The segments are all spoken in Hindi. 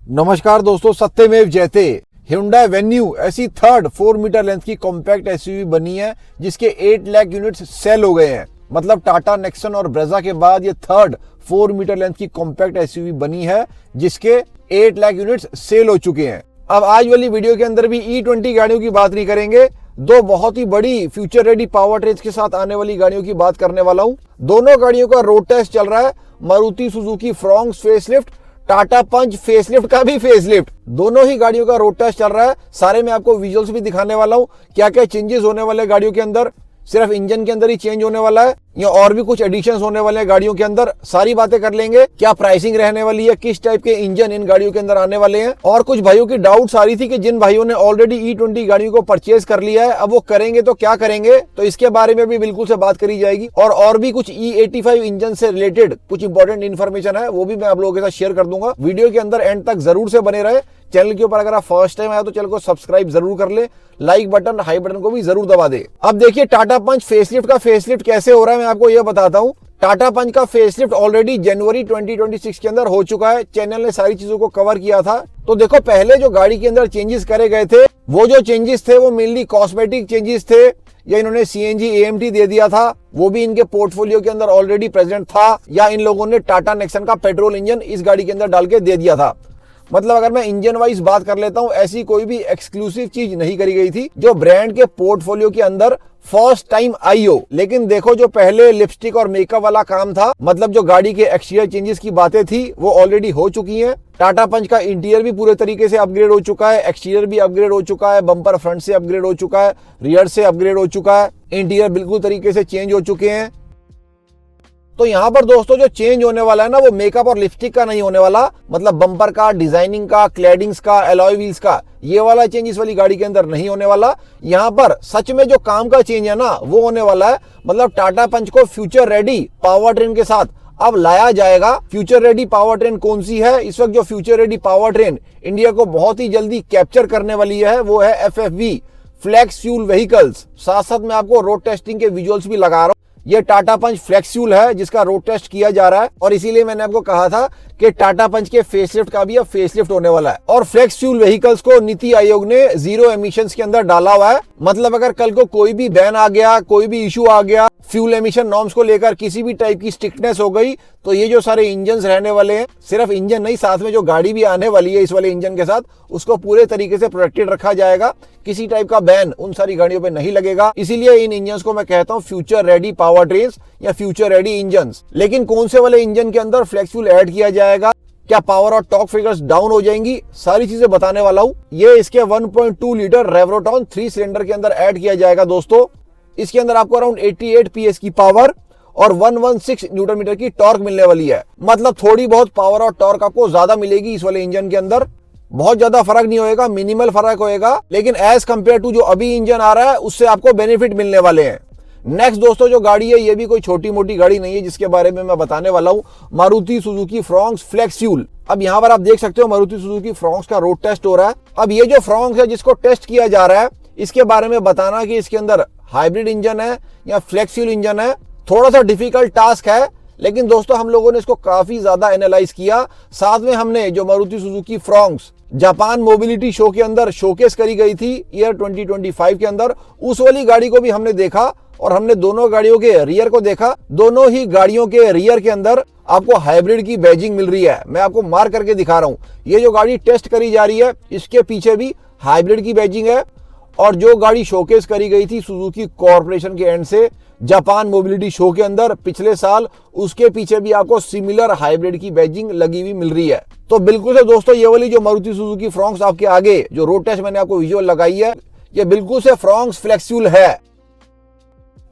नमस्कार दोस्तों, सत्यमेव जयते। Hyundai Venue ऐसी थर्ड 4 मीटर लेंथ की कॉम्पैक्ट एसयूवी बनी है जिसके 8 लाख यूनिट्स सेल हो गए हैं। मतलब टाटा नेक्सन और ब्रेजा के बाद ये थर्ड 4 मीटर लेंथ की कॉम्पैक्ट एसयूवी बनी है जिसके 8 लाख यूनिट्स सेल हो चुके हैं। अब आज वाली वीडियो के अंदर भी E20 गाड़ियों की बात नहीं करेंगे, दो बहुत ही बड़ी फ्यूचर रेडी पावर ट्रेन्स के साथ आने वाली गाड़ियों की बात करने वाला हूं। दोनों गाड़ियों का रोड टेस्ट चल रहा है। Maruti Suzuki Fronx facelift, Tata Punch facelift का भी फेसलिफ्ट, दोनों ही गाड़ियों का रोड टेस्ट चल रहा है। सारे में आपको विजुअल्स भी दिखाने वाला हूं, क्या क्या चेंजेस होने वाले गाड़ियों के अंदर। सिर्फ इंजन के अंदर ही चेंज होने वाला है या और भी कुछ एडिशंस होने वाले हैं गाड़ियों के अंदर, सारी बातें कर लेंगे। क्या प्राइसिंग रहने वाली है, किस टाइप के इंजन इन गाड़ियों के अंदर आने वाले हैं। और कुछ भाइयों की डाउट्स आ रही थी कि जिन भाइयों ने ऑलरेडी E20 गाड़ियों को परचेज कर लिया है अब वो करेंगे तो क्या करेंगे, तो इसके बारे में भी बिल्कुल से बात करी जाएगी। और भी कुछ E85 इंजन से रिलेटेड कुछ इंपॉर्टेंट इन्फॉर्मेशन है, वो भी मैं आप लोगों के साथ शेयर कर दूंगा। वीडियो के अंदर एंड तक जरूर से बने रहे। चैनल के ऊपर अगर आप फर्स्ट टाइम आए तो चैनल को सब्सक्राइब जरूर कर ले, लाइक बटन हाई बटन को भी जरूर दबा दे। अब देखिए टाटा पंच फेसलिफ्ट का फेसलिफ्ट कैसे हो रहा है मैं आपको यह बताता हूं। टाटा पंच का फेसलिफ्ट ऑलरेडी जनवरी 2026 के अंदर हो चुका है। चैनल ने सारी चीजों को कवर किया था। तो देखो, पहले जो गाड़ी के अंदर चेंजेस करे गए थे वो जो चेंजेस थे वो मेनली कॉस्मेटिक चेंजेस थे, या इन्होंने CNG AMT दे दिया था, वो भी इनके पोर्टफोलियो के अंदर ऑलरेडी प्रेजेंट था, या इन लोगों ने टाटा नेक्सन का पेट्रोल इंजन इस गाड़ी के अंदर डाल के दे दिया था। मतलब अगर मैं इंजन वाइज बात कर लेता हूं, ऐसी कोई भी एक्सक्लूसिव चीज नहीं करी गई थी जो ब्रांड के पोर्टफोलियो के अंदर फर्स्ट टाइम आई हो। लेकिन देखो, जो पहले लिपस्टिक और मेकअप वाला काम था, मतलब जो गाड़ी के एक्सटीरियर चेंजेस की बातें थी वो ऑलरेडी हो चुकी हैं। टाटा पंच का इंटीरियर भी पूरे तरीके से अपग्रेड हो चुका है, एक्सटीरियर भी अपग्रेड हो चुका है, बम्पर फ्रंट से अपग्रेड हो चुका है, रियर से अपग्रेड हो चुका है, इंटीरियर बिल्कुल तरीके से चेंज हो चुके हैं। तो यहाँ पर दोस्तों जो चेंज होने वाला है ना, वो मेकअप और लिपस्टिक का नहीं होने वाला। मतलब बम्पर का, डिजाइनिंग का, क्लैडिंग्स का, एलॉय व्हील्स का, ये वाला चेंज इस वाली गाड़ी के अंदर नहीं होने वाला। यहाँ पर सच में जो काम का चेंज है ना वो होने वाला है। मतलब टाटा पंच को फ्यूचर रेडी पावर ट्रेन के साथ अब लाया जाएगा। फ्यूचर रेडी पावर ट्रेन कौन सी है? इस वक्त जो future ready power train India को बहुत ही जल्दी कैप्चर करने वाली है वो है FFV, फ्लेक्स फ्यूल व्हीकल्स। साथ साथ मैं आपको रोड टेस्टिंग के विजुअल्स भी लगा रहा हूं। ये टाटा पंच फ्लेक्स फ्यूल है जिसका रोड टेस्ट किया जा रहा है, और इसीलिए मैंने आपको कहा था कि टाटा पंच के फेसलिफ्ट का भी अब फेसलिफ्ट होने वाला है। और फ्लेक्स फ्यूल व्हीकल्स को नीति आयोग ने 0 एमिशंस के अंदर डाला हुआ है। मतलब अगर कल को कोई भी बैन आ गया, कोई भी इशू आ गया, फ्यूल एमिशन नॉर्म्स को लेकर किसी भी टाइप की स्ट्रिक्टनेस हो गई, तो ये जो सारे इंजन रहने वाले हैं, सिर्फ इंजन नहीं, साथ में जो गाड़ी भी आने वाली है इस वाले इंजन के साथ, उसको पूरे तरीके से प्रोटेक्टेड रखा जाएगा। किसी टाइप का बैन उन सारी गाड़ियों पे नहीं लगेगा। इसीलिए इन इंजन को मैं कहता हूं फ्यूचर रेडी पावर ट्रेन्स या फ्यूचर रेडी इंजन। लेकिन कौन से वाले इंजन के अंदर फ्लेक्स फ्यूल ऐड किया जाएगा, क्या पावर और टॉर्क फिगर्स डाउन हो जाएंगी, सारी चीजें बताने वाला हूं। ये इसके 1.2 लीटर रेवरोटॉन 3 सिलेंडर के अंदर ऐड किया जाएगा दोस्तों। इसके अंदर आपको अराउंड 88 PS की पावर और 116 न्यूटन मीटर की टॉर्क मिलने वाली है। मतलब थोड़ी बहुत पावर और टॉर्क आपको ज्यादा मिलेगी इस वाले इंजन के अंदर। बहुत ज्यादा फर्क नहीं होएगा, मिनिमल फर्क होएगा, लेकिन एज कंपेयर टू जो अभी इंजन आ रहा है उससे आपको बेनिफिट मिलने वाले हैं। नेक्स्ट दोस्तों जो गाड़ी है ये भी कोई छोटी मोटी गाड़ी नहीं है जिसके बारे में मैं बताने वाला हूं, Maruti Suzuki Fronx flex fuel. अब यहाँ पर आप देख सकते हो मारुति सुजुकी फ्रॉन्क्स का रोड टेस्ट हो रहा है। अब ये जो फ्रॉन्क्स है जिसको टेस्ट किया जा रहा है, इसके बारे में बताना कि इसके अंदर हाइब्रिड इंजन है या फ्लेक्स फ्यूल इंजन है, थोड़ा सा डिफिकल्ट टास्क है। लेकिन दोस्तों हम लोगों ने इसको काफी ज्यादा एनालाइज किया। साथ में हमने जो Maruti Suzuki Fronx Japan mobility show के अंदर शोकेस करी गई थी ईयर 2025 के अंदर, उस वाली गाड़ी को भी हमने देखा और हमने दोनों गाड़ियों के रियर को देखा। दोनों ही गाड़ियों के रियर के अंदर आपको हाइब्रिड की बैजिंग मिल रही है। मैं आपको मार्क करके दिखा रहा हूं। ये जो गाड़ी टेस्ट करी जा रही है इसके पीछे भी हाइब्रिड की बैजिंग है, और जो गाड़ी शोकेस करी गई थी सुजुकी कॉर्पोरेशन के एंड से जापान मोबिलिटी शो के अंदर पिछले साल, उसके पीछे भी आपको सिमिलर हाइब्रिड की बैजिंग लगी हुई मिल रही है। तो बिल्कुल से दोस्तों ये वाली जो मारुति सुजुकी फ्रॉन्क्स आपके आगे जो रोड टेस्ट मैंने आपको विजुअल लगाई है, ये बिल्कुल से फ्रॉन्क्स फ्लेक्स फ्यूल है।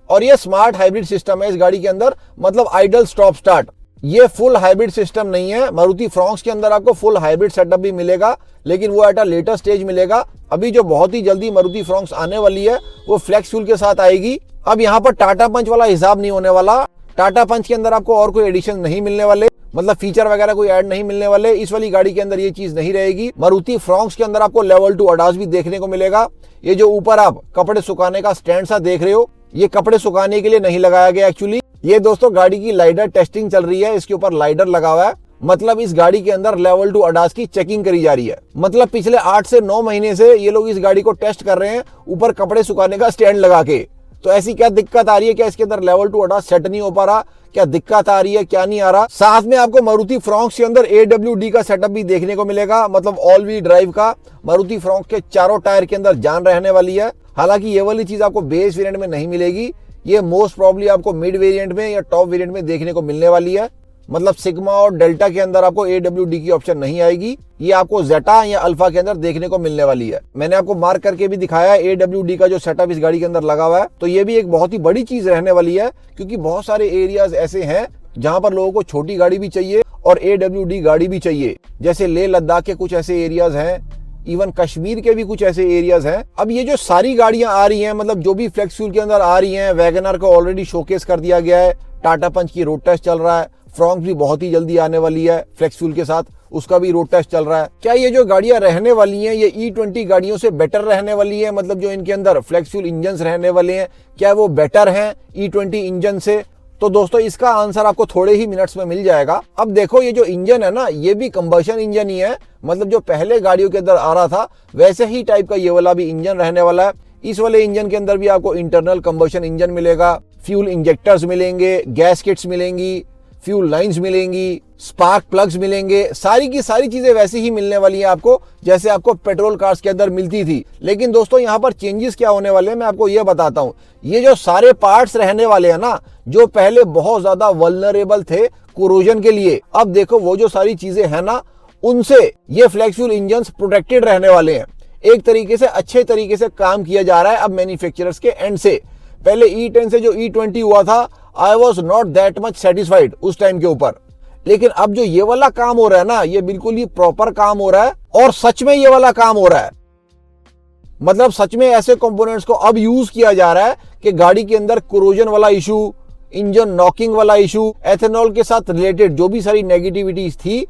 और ये स्मार्ट हाइब्रिड सिस्टम है इस गाड़ी के अंदर, मतलब आइडल स्टॉप स्टार्ट। ये फुल हाइब्रिड सिस्टम नहीं है। मारुति फ्रॉन्क्स के अंदर आपको फुल हाइब्रिड सेटअप भी मिलेगा, लेकिन वो एट अ लेटर स्टेज मिलेगा। अभी जो बहुत ही जल्दी मारुति फ्रॉन्क्स आने वाली है वो फ्लेक्स फ्यूल के साथ आएगी। अब यहाँ पर टाटा पंच वाला हिसाब नहीं होने वाला। टाटा पंच के अंदर आपको और कोई एडिशन नहीं मिलने वाले, मतलब फीचर वगैरह कोई ऐड नहीं मिलने वाले। इस वाली गाड़ी के अंदर ये चीज नहीं रहेगी। मारुति फ्रॉन्क्स के अंदर आपको लेवल 2 ADAS भी देखने को मिलेगा। ये जो ऊपर आप कपड़े सुखाने का स्टैंड सा देख रहे हो, ये कपड़े सुखाने के लिए नहीं लगाया गया एक्चुअली। ये दोस्तों गाड़ी की लाइडर टेस्टिंग चल रही है, इसके ऊपर लाइडर लगा हुआ है। मतलब इस गाड़ी के अंदर लेवल 2 ADAS की चेकिंग करी जा रही है। मतलब पिछले 8 से 9 महीने से ये लोग इस गाड़ी को टेस्ट कर रहे हैं ऊपर कपड़े सुखाने का स्टैंड लगा के। तो ऐसी क्या दिक्कत आ रही है, क्या इसके अंदर लेवल 2 ADAS सेट नहीं हो पा रहा, क्या दिक्कत आ रही है, क्या नहीं आ रहा। साथ में आपको मारुति फ्रॉन्क्स के अंदर AWD का सेटअप भी देखने को मिलेगा, मतलब ऑल व्हील ड्राइव का। मारुति फ्रॉन्क्स के चारों टायर के अंदर जान रहने वाली है। हालांकि ये वाली चीज आपको बेस वेरिएंट में नहीं मिलेगी, ये मोस्ट प्रॉब्ली आपको मिड वेरिएंट में या टॉप वेरिएंट में देखने को मिलने वाली है। मतलब सिग्मा और डेल्टा के अंदर आपको AWD की ऑप्शन नहीं आएगी, ये आपको जेटा या अल्फा के अंदर देखने को मिलने वाली है। मैंने आपको मार्क करके भी दिखाया है AWD का जो सेटअप इस गाड़ी के अंदर लगा हुआ है। तो ये भी एक बहुत ही बड़ी चीज रहने वाली है, क्योंकि बहुत सारे एरियाज ऐसे हैं जहां पर लोगों को छोटी गाड़ी भी चाहिए और AWD गाड़ी भी चाहिए। जैसे लेह लद्दाख के कुछ ऐसे एरियाज हैं, इवन कश्मीर के भी कुछ ऐसे एरियाज हैं। अब ये जो सारी गाड़ियां आ रही हैं, मतलब जो भी फ्लेक्स फ्यूल के अंदर आ रही हैं, वैगनआर को ऑलरेडी शोकेस कर दिया गया है, टाटा पंच की रोड टेस्ट चल रहा है, फ्रॉन्क्स भी बहुत ही जल्दी आने वाली है फ्लेक्स फ्यूल के साथ, उसका भी रोड टेस्ट चल रहा है। क्या ये जो गाड़ियां रहने वाली हैं ये E20 गाड़ियों से बेटर रहने वाली है, मतलब जो इनके अंदर फ्लेक्स फ्यूल इंजन रहने वाले हैं क्या वो बेटर हैं E20 इंजन से? तो दोस्तों इसका आंसर आपको थोड़े ही मिनट्स में मिल जाएगा। अब देखो ये जो इंजन है ना, ये भी कंबशन इंजन ही है, मतलब जो पहले गाड़ियों के अंदर आ रहा था वैसे ही टाइप का ये वाला भी इंजन रहने वाला है। इस वाले इंजन के अंदर भी आपको इंटरनल कंबशन इंजन मिलेगा, फ्यूल इंजेक्टर्स मिलेंगे, गैस किट्स मिलेंगी, फ्यूल लाइंस मिलेंगी, स्पार्क प्लग्स मिलेंगे, सारी की सारी चीजें वैसी ही मिलने वाली है आपको जैसे आपको पेट्रोल कार्स के अंदर मिलती थी। लेकिन दोस्तों यहाँ पर चेंजेस क्या होने वाले हैं मैं आपको ये बताता हूँ। ये जो सारे पार्ट्स रहने वाले हैं ना, जो पहले बहुत ज्यादा वल्नरेबल थे कोरोजन के लिए, अब देखो वो जो सारी चीजें हैं ना, उनसे ये फ्लेक्स फ्यूल इंजन प्रोटेक्टेड रहने वाले हैं। एक तरीके से अच्छे तरीके से काम किया जा रहा है अब मैन्युफैक्चरर्स के एंड से। पहले E10 से जो E20 हुआ था, I was not that much satisfied उस टाइम के ऊपर, लेकिन अब जो ये वाला काम हो रहा है ना, ये बिल्कुल ही प्रॉपर काम हो रहा है और सच में ये वाला काम हो रहा है। मतलब सच में ऐसे कंपोनेंट्स को अब यूज किया जा रहा है कि गाड़ी के अंदर कोरोजन वाला इशू, इंजन नॉकिंग वाला इशू, एथेनॉल के साथ रिलेटेड जो भी सारी नेगेटिविटीज थी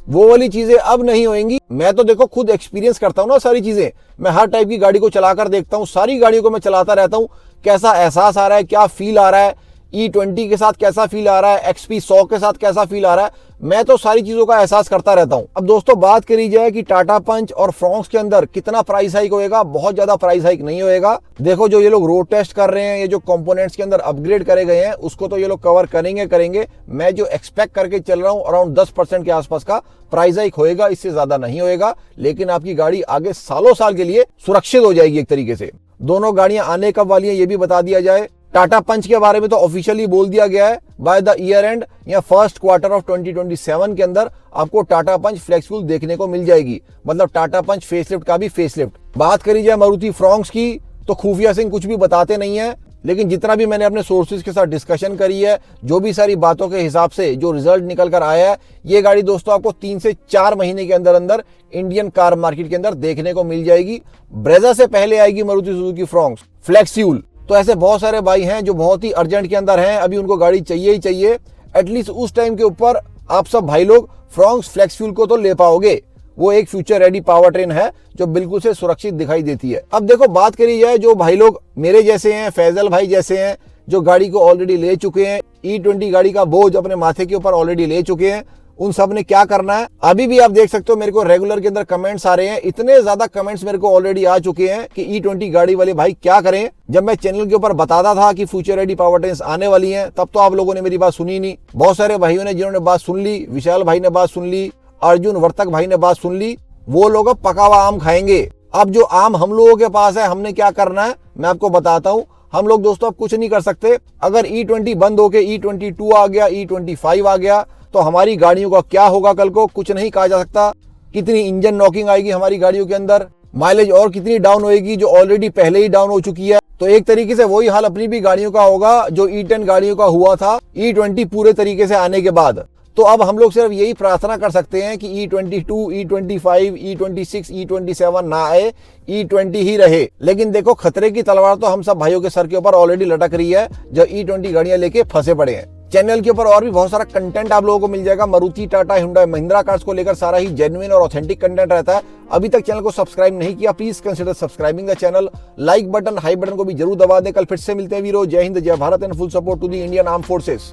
वो वाली चीजें अब नहीं होंगी। मैं तो देखो खुद एक्सपीरियंस करता हूं ना सारी चीजें, मैं हर टाइप की गाड़ी को चलाकर देखता हूं, सारी गाड़ियों को मैं चलाता रहता हूं, कैसा एहसास आ रहा है, क्या फील आ रहा है, E20 के साथ कैसा फील आ रहा है, XP100 के साथ कैसा फील आ रहा है, मैं तो सारी चीजों का एहसास करता रहता हूं। अब दोस्तों बात करी जाए कि टाटा पंच और फ्रॉन्क्स के अंदर कितना प्राइस हाइक होएगा, बहुत ज्यादा प्राइस हाइक नहीं होएगा। देखो जो ये लोग रोड टेस्ट कर रहे हैं, ये जो कंपोनेंट्स के अंदर अपग्रेड करे गए हैं उसको तो ये लोग कवर करेंगे। मैं जो एक्सपेक्ट करके चल रहा हूं अराउंड 10% के आसपास का प्राइस हाइक होएगा, इससे ज्यादा नहीं होएगा। लेकिन आपकी गाड़ी आगे सालों साल के लिए सुरक्षित हो जाएगी एक तरीके से। दोनों गाड़ियां आने कब वाली हैं ये भी बता दिया जाए। टाटा पंच के बारे में तो ऑफिशियली बोल दिया गया है, बाय द ईयर एंड या फर्स्ट क्वार्टर ऑफ 2027 के अंदर आपको टाटा पंच फ्लेक्स फ्यूल देखने को मिल जाएगी, मतलब टाटा पंच फेसलिफ्ट का भी फेसलिफ्ट। बात करी जाए मारुति फ्रॉन्क्स की तो खुफिया सिंह कुछ भी बताते नहीं है, लेकिन जितना भी मैंने अपने सोर्सेज के साथ डिस्कशन करी है, जो भी सारी बातों के हिसाब से जो रिजल्ट निकल कर आया है, ये गाड़ी दोस्तों आपको 3 से 4 महीने के अंदर अंदर इंडियन कार मार्केट के अंदर देखने को मिल जाएगी। ब्रेजा से पहले आएगी Maruti Suzuki Fronx flex fuel. तो ऐसे बहुत सारे भाई हैं जो बहुत ही अर्जेंट के अंदर हैं, अभी उनको गाड़ी चाहिए ही चाहिए। एटलीस्ट उस टाइम के ऊपर आप सब भाई लोग फ्रॉन्क्स फ्लेक्स फ्यूल को तो ले पाओगे, वो एक फ्यूचर रेडी पावर ट्रेन है जो बिल्कुल से सुरक्षित दिखाई देती है। अब देखो बात करी जाए जो भाई लोग मेरे जैसे हैं, फैजल भाई जैसे हैं, जो गाड़ी को ऑलरेडी ले चुके हैं, E20 गाड़ी का बोझ अपने माथे के ऊपर ऑलरेडी ले चुके हैं, उन सब ने क्या करना है। अभी भी आप देख सकते हो मेरे को रेगुलर के अंदर कमेंट्स आ रहे हैं, इतने ज्यादा कमेंट्स मेरे को ऑलरेडी आ चुके हैं कि E20 गाड़ी वाले भाई क्या करें। जब मैं चैनल के ऊपर बताता था कि फ्यूचर रेडी पावर ट्रेन्स आने वाली हैं, तब तो आप लोगों ने मेरी बात सुनी नहीं। बहुत सारे भाइयों ने जिन्होंने बात सुन ली, विशाल भाई ने बात सुन ली, अर्जुन वर्तक भाई ने बात सुन ली, वो लोग अब पका हुआ आम खाएंगे। अब जो आम हम लोगों के पास है, हमने क्या करना है मैं आपको बताता हूं। हम लोग दोस्तों अब कुछ नहीं कर सकते। अगर E20 बंद होके E22 आ गया, E25 आ गया, तो हमारी गाड़ियों का क्या होगा कल को, कुछ नहीं कहा जा सकता। कितनी इंजन नॉकिंग आएगी हमारी गाड़ियों के अंदर, माइलेज और कितनी डाउन होएगी जो ऑलरेडी पहले ही डाउन हो चुकी है। तो एक तरीके से वही हाल अपनी भी गाड़ियों का होगा जो E10 गाड़ियों का हुआ था E20 पूरे तरीके से आने के बाद। तो अब हम लोग सिर्फ यही प्रार्थना कर सकते हैं कि E22, E25, E26, E27 ना आए, E20 ही रहे। लेकिन देखो खतरे की तलवार तो हम सब भाइयों के सर के ऊपर ऑलरेडी लटक रही है जो E20 गाड़ियां लेके फंसे पड़े हैं। चैनल के ऊपर और भी बहुत सारा कंटेंट आप लोगों को मिल जाएगा। मारुति, टाटा, हुंडई, महिंद्रा कार्स को लेकर सारा ही जेन्युइन और ऑथेंटिक कंटेंट रहता है। अभी तक चैनल को सब्सक्राइब नहीं किया, please consider subscribing the channel. Like button, high button को भी जरूर दबा दें। कल फिर से मिलते हैं वीरो। जय हिंद, जय Bharat and full support to the Indian arm forces.